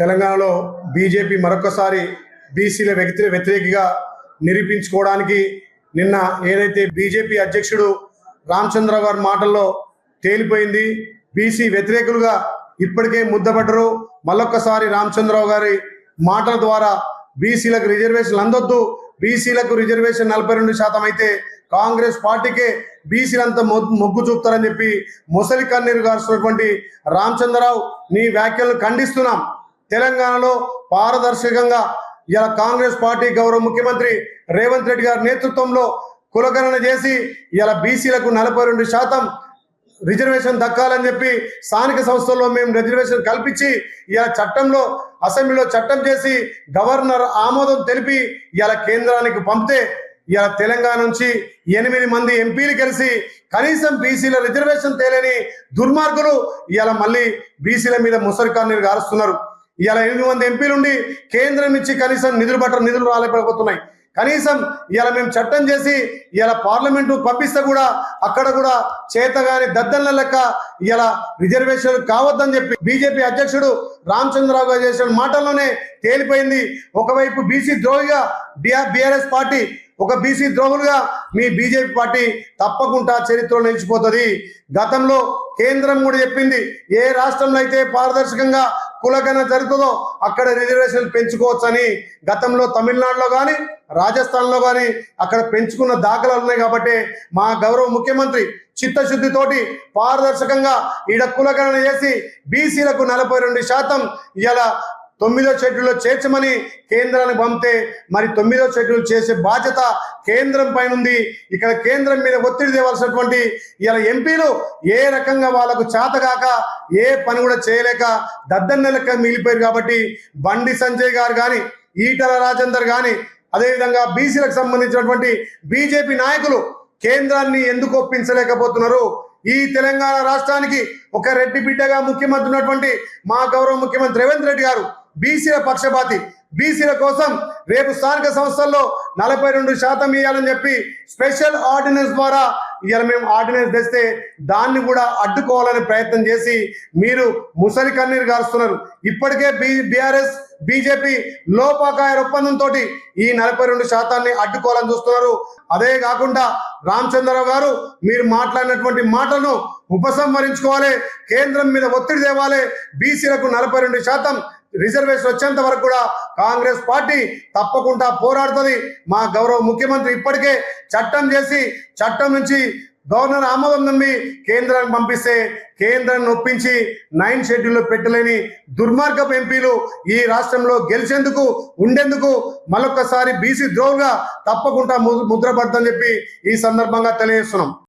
తెలంగాణలో బీజేపీ మరొకసారి బీసీల వ్యతిరేకిగా నిరూపించుకోవడానికి నిన్న ఏదైతే బీజేపీ అధ్యక్షుడు రామచంద్రరావు గారి మాటల్లో తేలిపోయింది. బీసీ వ్యతిరేకులుగా ఇప్పటికే ముద్దపడ్డరు. మళ్ళొక్కసారి రామచంద్రరావు గారి మాటల ద్వారా బీసీలకు రిజర్వేషన్లు అందొద్దు, బీసీలకు రిజర్వేషన్ 42% అయితే కాంగ్రెస్ పార్టీకే బీసీలంతా మొగ్గు చూపుతారని చెప్పి మొసలి కన్నీరు గారుస్తున్నటువంటి రామచంద్రరావు, నీ వ్యాఖ్యలను ఖండిస్తున్నాం. తెలంగాణలో పారదర్శకంగా ఇలా కాంగ్రెస్ పార్టీ గౌరవ ముఖ్యమంత్రి రేవంత్ రెడ్డి గారి నేతృత్వంలో కులగణన చేసి ఇలా బీసీలకు 42% రిజర్వేషన్ దక్కాలని చెప్పి స్థానిక సంస్థల్లో మేము రిజర్వేషన్ కల్పించి ఇలా చట్టంలో అసెంబ్లీలో చట్టం చేసి గవర్నర్ ఆమోదం తెలిపి ఇలా కేంద్రానికి పంపితే ఇలా తెలంగాణ నుంచి 8 మంది ఎంపీలు కలిసి కనీసం బీసీల రిజర్వేషన్ తేలేని దుర్మార్గులు ఇలా మళ్ళీ బీసీల మీద ముసలి కన్నీరు గారుస్తున్నారు. ఇలా 8 మంది ఎంపీలుండి కేంద్రం నుంచి కనీసం నిధులు రాలేకపోతున్నాయి. కనీసం ఇలా మేము చట్టం చేసి ఇలా పార్లమెంటు పంపిస్తే కూడా అక్కడ కూడా చేతగాని దద్దన్న లెక్క ఇలా రిజర్వేషన్ కావద్దని చెప్పి బీజేపీ అధ్యక్షుడు రామచంద్రరావు గారు చేసిన మాటల్లోనే తేలిపోయింది. ఒకవైపు బీసీ ద్రోహిగా బీఆర్ఎస్ పార్టీ, ఒక బీసీ ద్రోహులుగా మీ బీజేపీ పార్టీ తప్పకుండా చరిత్రలో నిలిచిపోతుంది. గతంలో కేంద్రం కూడా చెప్పింది, ఏ రాష్ట్రంలో అయితే పారదర్శకంగా కులగణన జరుగుతుందో అక్కడ రిజర్వేషన్లు పెంచుకోవచ్చని. గతంలో తమిళనాడులో కానీ రాజస్థాన్లో కానీ అక్కడ పెంచుకున్న దాఖలాలు ఉన్నాయి. కాబట్టి మా గౌరవ ముఖ్యమంత్రి చిత్తశుద్ధితోటి పారదర్శకంగా ఈడ కులగణన చేసి బీసీలకు 42% ఇలా 9వ షెడ్యూల్లో చేర్చమని కేంద్రానికి పంపితే మరి 9వ షెడ్యూల్ చేసే బాధ్యత కేంద్రం పైన ఉంది. ఇక్కడ కేంద్రం మీద ఒత్తిడి తేవాల్సినటువంటి ఇలా ఎంపీలు ఏ రకంగా వాళ్ళకు చేతగాక ఏ పని కూడా చేయలేక దద్దన్న లెక్క మిగిలిపోయారు. కాబట్టి బండి సంజయ్ గారు కానీ, ఈటల రాజేందర్ కానీ, అదేవిధంగా బీసీలకు సంబంధించినటువంటి బీజేపీ నాయకులు కేంద్రాన్ని ఎందుకు ఒప్పించలేకపోతున్నారు? ఈ తెలంగాణ రాష్ట్రానికి ఒక రెడ్డి బిడ్డగా ముఖ్యమంత్రి ఉన్నటువంటి మా గౌరవ ముఖ్యమంత్రి రేవంత్ రెడ్డి గారు బీసీల పక్షపాతి. బీసీల కోసం రేపు స్థానిక సంస్థల్లో 42% ఇవ్వాలని చెప్పి స్పెషల్ ఆర్డినెన్స్ ద్వారా ఇవాళ మేము ఆర్డినెన్స్ తెస్తే దాన్ని కూడా అడ్డుకోవాలని ప్రయత్నం చేసి మీరు ముసలి కన్నీరు గారుస్తున్నారు. ఇప్పటికే బీఆర్ఎస్ బీజేపీ లోపాకాయ ఒప్పందంతో ఈ 42% అడ్డుకోవాలని చూస్తున్నారు. అదే కాకుండా రామచంద్రరావు గారు మీరు మాట్లాడినటువంటి మాటలను ఉపసంహరించుకోవాలి, కేంద్రం మీద ఒత్తిడి తేవాలి. బీసీలకు 42% రిజర్వేషన్ వచ్చేంత వరకు కూడా కాంగ్రెస్ పార్టీ తప్పకుండా పోరాడుతుంది. మా గౌరవ ముఖ్యమంత్రి ఇప్పటికే చట్టం చేసి చట్టం నుంచి గవర్నర్ ఆమోదం నమ్మి కేంద్రానికి పంపిస్తే కేంద్రాన్ని ఒప్పించి 9 షెడ్యూల్లో పెట్టలేని దుర్మార్గపు ఎంపీలు ఈ రాష్ట్రంలో గెలిచేందుకు ఉండేందుకు మరొకసారి బీసీ ద్రోహులుగా తప్పకుండా ముద్రపడదని చెప్పి ఈ సందర్భంగా తెలియజేస్తున్నాం.